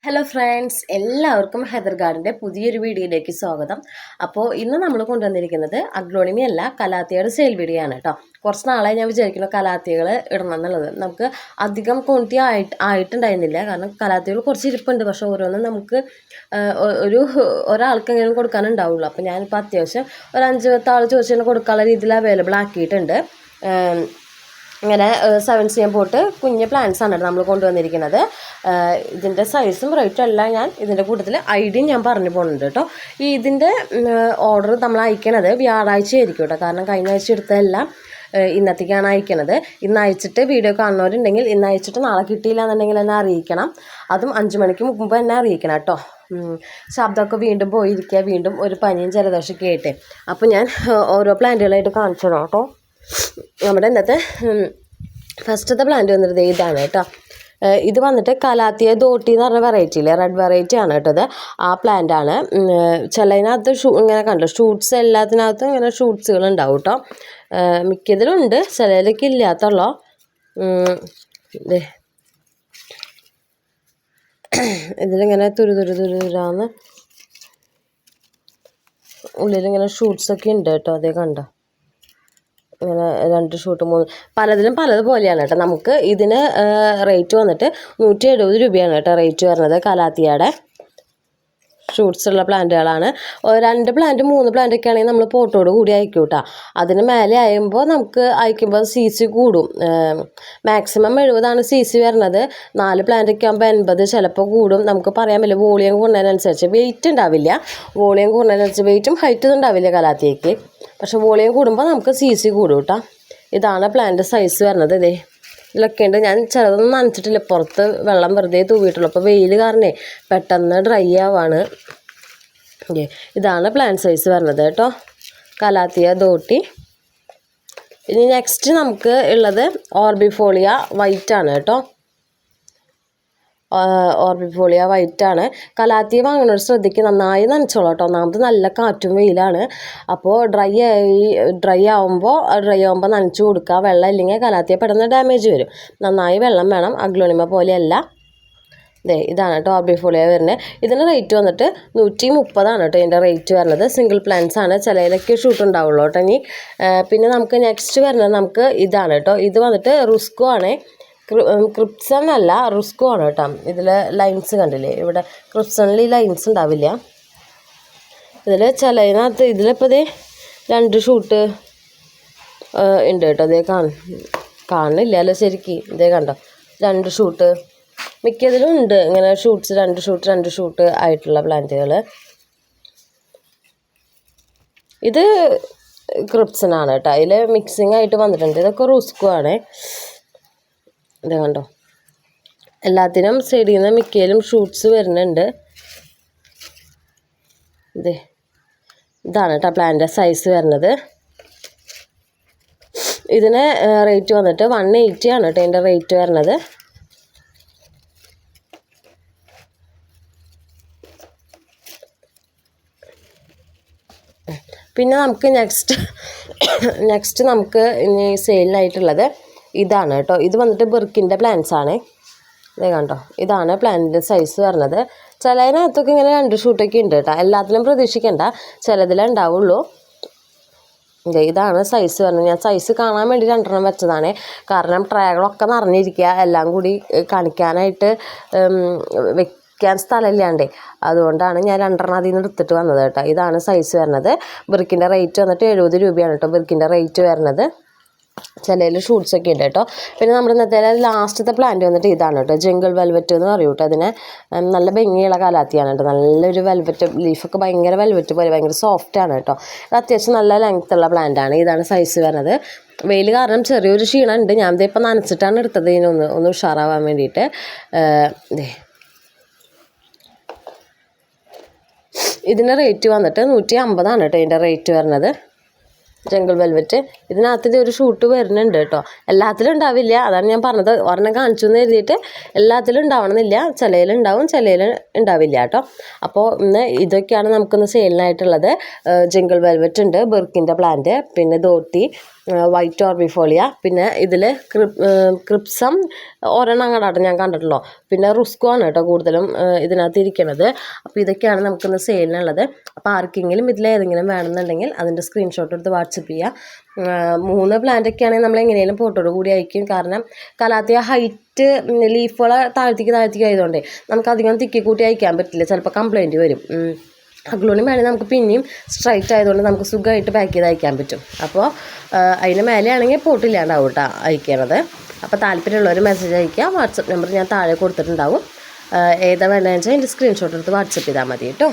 Hello friends, എല്ലാവർക്കും Heather ഗാർഡൻ്റെ പുതിയൊരു വീഡിയോയിലേക്ക് സ്വാഗതം. അപ്പോൾ ഇന്ന് നമ്മൾ കൊണ്ടുവന്നിരിക്കുന്നത് അഗ്ലോണിമി അല്ല, കലാത്തിയുടെ സെയിൽ വീഡിയോ ആണ് കേട്ടോ. കുറച്ച് നാളെ ഞാൻ വിചാരിക്കുന്നു കലാത്തികൾ ഇടണം എന്നുള്ളത്. നമുക്ക് അധികം ക്വാണ്ടിറ്റി ആയിട്ടുണ്ടായിരുന്നില്ല, കാരണം കലാത്തികൾ കുറച്ച് ഇരിപ്പുണ്ട്. പക്ഷെ ഓരോന്നും നമുക്ക് ഒരാൾക്കെങ്കിലും കൊടുക്കാനുണ്ടാവുള്ളൂ. അപ്പോൾ ഞാനിപ്പോൾ അത്യാവശ്യം ഒരു 5-10 ആൾ ചോദിച്ചാൽ കൊടുക്കാനുള്ള രീതിയിൽ അവൈലബിൾ ആക്കിയിട്ടുണ്ട്. ഇങ്ങനെ 7cm പോട്ട് കുഞ്ഞ് പ്ലാന്റ്സ് ആണ് നമ്മൾ കൊണ്ടുവന്നിരിക്കുന്നത്. ഇതിൻ്റെ സൈസും റേറ്റും എല്ലാം ഞാൻ ഇതിൻ്റെ കൂട്ടത്തിൽ ഐഡിയും ഞാൻ പറഞ്ഞു പോകുന്നുണ്ട് കേട്ടോ. ഇതിൻ്റെ ഓർഡർ നമ്മൾ അയക്കണത് വ്യാഴാഴ്ച ആയിരിക്കും കേട്ടോ. കാരണം കഴിഞ്ഞ ആഴ്ച എടുത്തതെല്ലാം ഇന്നത്തേക്കാണ് അയക്കണത്. ഇന്ന് അയച്ചിട്ട് വീഡിയോ കാണുന്നവരുണ്ടെങ്കിൽ ഇന്ന് അയച്ചിട്ട് നാളെ കിട്ടിയില്ല എന്നുണ്ടെങ്കിൽ എന്നെ അറിയിക്കണം. അതും 5 മണിക്ക് മുമ്പ് എന്നെ അറിയിക്കണം കേട്ടോ. ശബ്ദമൊക്കെ വീണ്ടും പോയിരിക്കുക, വീണ്ടും ഒരു പനിയും ജലദോഷമൊക്കെ ആയിട്ട്. അപ്പോൾ ഞാൻ ഓരോ പ്ലാന്റുകളായിട്ട് കാണിച്ചു തരാം കേട്ടോ. നമ്മുടെ ഇന്നത്തെ ഫസ്റ്റത്തെ പ്ലാന്റ് വന്നിട്ട് ഇതാണ് കേട്ടോ. ഇത് വന്നിട്ട് കലാത്തിയ ദോട്ടി എന്ന് പറഞ്ഞ വെറൈറ്റിയില്ലേ, റെഡ് വെറൈറ്റി ആണ് കേട്ടോ. ഇത് ആ പ്ലാന്റ് ആണ്. ചിലതിനകത്ത് ഇങ്ങനെ കണ്ടോ ഷൂട്ട്സ്, എല്ലാത്തിനകത്തും ഇങ്ങനെ ഷൂട്ട്സുകൾ ഉണ്ടാവും കേട്ടോ. മിക്കതിലുണ്ട്, ചിലതിലൊക്കെ ഇല്ലാത്തുള്ളൂ. ഇതിലിങ്ങനെ തുരുതുരാന്ന് ഉള്ളിലിങ്ങനെ ഷൂട്ട്സൊക്കെ ഉണ്ട് കേട്ടോ. അതേ കണ്ടോ, ഇങ്ങനെ 2 ഷൂട്ട് 3 പലതിലും പലതുപോലെയാണ് കേട്ടോ. നമുക്ക് ഇതിന് റേറ്റ് വന്നിട്ട് 170 രൂപയാണ് കേട്ടോ റേറ്റ് വരുന്നത്. കലാത്തിയുടെ ഷൂട്ട്സ് ഉള്ള പ്ലാന്റുകളാണ്. 2 പ്ലാന്റ് 3 പ്ലാന്റൊക്കെ ആണെങ്കിൽ നമ്മൾ പോട്ടോട് കൂടി അയക്കും കേട്ടോ. അതിന് മേലെ അയക്കുമ്പോൾ നമുക്ക് അയക്കുമ്പോൾ CC കൂടും. മാക്സിമം 70 CC വരുന്നത്. 4 പ്ലാന്റൊക്കെ ആകുമ്പോൾ 80, ചിലപ്പോൾ കൂടും. നമുക്ക് പറയാൻ പറ്റില്ല, വോളിയം കൂടുന്നതിനനുസരിച്ച് വെയിറ്റ് ഉണ്ടാവില്ല. വോളിയം കൂടുന്നതിനനുസരിച്ച് വെയിറ്റും ഹൈറ്റും ഉണ്ടാവില്ല കലാത്തിയേക്ക്. പക്ഷെ വോളിയം കൂടുമ്പോൾ നമുക്ക് CC കൂടും കേട്ടോ. ഇതാണ് പ്ലാന്റ് സൈസ് വരുന്നത്. ഇതിലൊക്കെ ഉണ്ട്. ഞാൻ ചിലതൊന്നും നനച്ചിട്ടില്ല, പുറത്ത് വെള്ളം വെറുതെ തൂവിയിട്ടുള്ളൂ. അപ്പോൾ വെയിൽ കാരണേ പെട്ടെന്ന് ഡ്രൈ ആവാണ്. ഇതാണ് പ്ലാന്റ് സൈസ് വരുന്നത് കേട്ടോ, കലാത്തിയ ദോട്ടി. ഇനി നെക്സ്റ്റ് നമുക്ക് ഉള്ളത് ഓർബിഫോളിയ വൈറ്റ് ആണ് കേട്ടോ. ഓർബിഫോളിയ വൈറ്റ് ആണ്. കലാത്തിയ വാങ്ങുന്നവർ ശ്രദ്ധിക്കുക, നന്നായി നനച്ചോളൂ കേട്ടോ. ഒന്നാമത് നല്ല കാറ്റും വെയിലാണ്. അപ്പോൾ ഡ്രൈ ആവുമ്പോൾ നനച്ചു കൊടുക്കുക. വെള്ളം ഇല്ലെങ്കിൽ കലാത്തിയ പെട്ടെന്ന് ഡാമേജ് വരും. നന്നായി വെള്ളം വേണം. അഗ്ലോണിമ പോലെയല്ല. ഇതാണ് കേട്ടോ ഓർബിഫോളിയ വരുന്നത്. ഇതിൻ്റെ റേറ്റ് വന്നിട്ട് 130 കേട്ടോ ഇതിൻ്റെ റേറ്റ് വരുന്നത്. സിംഗിൾ പ്ലാന്റ്സ് ആണ്, ചിലയിലൊക്കെ ഷൂട്ട് ഉണ്ടാവുള്ളൂ കേട്ടോ. ഇനി പിന്നെ നമുക്ക് നെക്സ്റ്റ് വരുന്നത് നമുക്ക് ഇതാണ് കേട്ടോ. ഇത് വന്നിട്ട് റുസ്കോ ആണ്. ക്രിപ്സൺ അല്ല, റുസ്കോ ആണ് കേട്ടോ. ഇതിൽ ലൈൻസ് കണ്ടില്ലേ, ഇവിടെ ക്രിപ്സണിൽ ഈ ലൈൻസ് ഉണ്ടാവില്ല. ഇതിൽ ചിലതിനകത്ത് ഇതിലിപ്പോൾ 2 ഷൂട്ട് ഉണ്ട് കേട്ടോ. കാണുന്നില്ല അല്ലേ ശരിക്കും. കണ്ടോ 2 ഷൂട്ട്. മിക്കതിലും ഉണ്ട് ഇങ്ങനെ ഷൂട്ട്സ്, 2 ഷൂട്ട് ആയിട്ടുള്ള പ്ലാന്റുകൾ. ഇത് ക്രിപ്സൺ ആണ് കേട്ടോ. അതിൽ മിക്സിങ് ആയിട്ട് വന്നിട്ടുണ്ട്. ഇതൊക്കെ റുസ്കോ ആണ്. കണ്ടോ, എല്ലാത്തിനും സൈഡിൽ നിന്ന് മിക്കയിലും ഷൂട്ട്സ് വരുന്നുണ്ട്. ഇതാണ് കേട്ടോ പ്ലാന്റിൻ്റെ സൈസ് വരുന്നത്. ഇതിന് റേറ്റ് വന്നിട്ട് 180 ആണ് കേട്ടോ ഇതിൻ്റെ റേറ്റ് വരുന്നത്. പിന്നെ നമുക്ക് നെക്സ്റ്റ് നമുക്ക് ഇനി സെയിലിനായിട്ടുള്ളത് ഇതാണ് കേട്ടോ. ഇത് വന്നിട്ട് ബിർക്കിൻ്റെ പ്ലാന്റ്സ് ആണ്. കണ്ടോ, ഇതാണ് പ്ലാന്റിൻ്റെ സൈസ് വരുന്നത്. ചിലതിനകത്തൊക്കെ ഇങ്ങനെ 2 ഷൂട്ടൊക്കെ ഉണ്ട് കേട്ടോ. എല്ലാത്തിലും പ്രതീക്ഷിക്കേണ്ട, ചിലതിലേ ഉണ്ടാവുള്ളൂ. ഇതാണ് സൈസ് വരുന്നത്. ഞാൻ സൈസ് കാണാൻ വേണ്ടി 2 വെച്ചതാണ്. കാരണം ട്രേകളൊക്കെ നിറഞ്ഞിരിക്കുക, എല്ലാം കൂടി കാണിക്കാനായിട്ട് വെക്കാൻ സ്ഥലമില്ലാണ്ടേ. അതുകൊണ്ടാണ് ഞാൻ 2 അതിൽ നിന്ന് എടുത്തിട്ട് വന്നത് കേട്ടോ. ഇതാണ് സൈസ് വരുന്നത്. ബിർക്കിൻ്റെ റേറ്റ് വന്നിട്ട് 70 രൂപയാണ് കേട്ടോ ബിർക്കിൻ്റെ റേറ്റ് വരുന്നത്. ചിലതിൽ ഷൂട്ട്സൊക്കെ ഉണ്ട് കേട്ടോ. പിന്നെ നമ്മുടെ ഇന്നത്തെ ലാസ്റ്റത്തെ പ്ലാന്റ് വന്നിട്ട് ഇതാണ് കേട്ടോ, ജംഗിൾ വെൽവെറ്റ് എന്ന് പറയും കേട്ടോ. അതിന് നല്ല ഭംഗിയുള്ള കലാത്തിയാണ് കേട്ടോ. നല്ലൊരു വെൽവെറ്റ്, ലീഫൊക്കെ ഭയങ്കര വെൽവെറ്റ് പോലെ ഭയങ്കര സോഫ്റ്റാണ് കേട്ടോ. ഇത് അത്യാവശ്യം നല്ല ലെങ്ത്തുള്ള പ്ലാന്റാണ്. ഇതാണ് സൈസ് വരുന്നത്. വെയിൽ കാരണം ചെറിയൊരു ക്ഷീണം ഉണ്ട്. ഞാൻ ഇപ്പം നനച്ചിട്ടാണ് എടുത്തത് ഒന്ന് ഉഷാറാവാൻ വേണ്ടിയിട്ട്. ഇതിൻ്റെ റേറ്റ് വന്നിട്ട് 150 കേട്ടോ ഇതിൻ്റെ റേറ്റ് വരുന്നത്. Jungle velvet. ഇതിനകത്ത് ഒരു ഷൂട്ട് വരുന്നുണ്ട് കേട്ടോ. എല്ലാത്തിലും ഉണ്ടാവില്ല, അതാണ് ഞാൻ പറഞ്ഞത്. ഒരെണ്ണം കാണിച്ചു എന്ന് എഴുതിയിട്ട് എല്ലാത്തിലും ഉണ്ടാവണമെന്നില്ല. ചിലയിലുണ്ടാവും, ചിലയിൽ ഉണ്ടാവില്ല കേട്ടോ. അപ്പോൾ ഇന്ന് ഇതൊക്കെയാണ് നമുക്കിന്ന് സെയിലിനായിട്ടുള്ളത്. ജംഗിൾ വെൽവെറ്റ് ഉണ്ട്, ബിർക്കിൻ്റെ പ്ലാന്റ്, പിന്നെ ദോട്ടി, വൈറ്റ് ഓർബിഫോളിയ, പിന്നെ ഇതിൽ ക്രിപ്സം ഒരെണ്ണം കണ്ടാട്ടോ ഞാൻ കണ്ടിട്ടുള്ളൂ. പിന്നെ റുസ്കോ ആണ് കേട്ടോ കൂടുതലും ഇതിനകത്ത് ഇരിക്കുന്നത്. അപ്പോൾ ഇതൊക്കെയാണ് നമുക്കിന്ന് സെയിലിനുള്ളത്. അപ്പോൾ ആർക്കെങ്കിലും ഇതിലേതെങ്കിലും വേണമെന്നുണ്ടെങ്കിൽ അതിൻ്റെ സ്ക്രീൻഷോട്ട് എടുത്ത് വാട്സപ്പ് ചെയ്യുക. 3 പ്ലാന്റൊക്കെ ആണെങ്കിൽ നമ്മൾ എങ്ങനെയും ഫോട്ടോയോട് കൂടി അയക്കും. കാരണം കലാത്തിയ ഹൈറ്റ് ലീഫുകൾ താഴ്ത്തിക്ക് ആയതുകൊണ്ടേ നമുക്കധികം തിക്കി കൂട്ടി അയക്കാൻ പറ്റില്ല, ചിലപ്പോൾ കംപ്ലൈൻറ്റ് വരും. അഗ്ലോണി മേലെ നമുക്ക് പിന്നെയും സ്ട്രൈറ്റ് ആയതുകൊണ്ട് നമുക്ക് സുഖമായിട്ട് പാക്ക് ചെയ്ത് അയക്കാൻ പറ്റും. അപ്പോൾ അതിന് മേലെയാണെങ്കിൽ പോട്ടില്ലാണ്ടാവും കേട്ടോ അയക്കണത്. അപ്പോൾ താല്പര്യമുള്ളവർ മെസ്സേജ് അയക്കുക. വാട്സപ്പ് നമ്പർ ഞാൻ താഴെ കൊടുത്തിട്ടുണ്ടാവും. ഏതാ വേണ്ടതെന്ന് വെച്ചാൽ എൻ്റെ സ്ക്രീൻഷോട്ട് എടുത്ത് വാട്സപ്പ് ചെയ്താൽ മതി കേട്ടോ.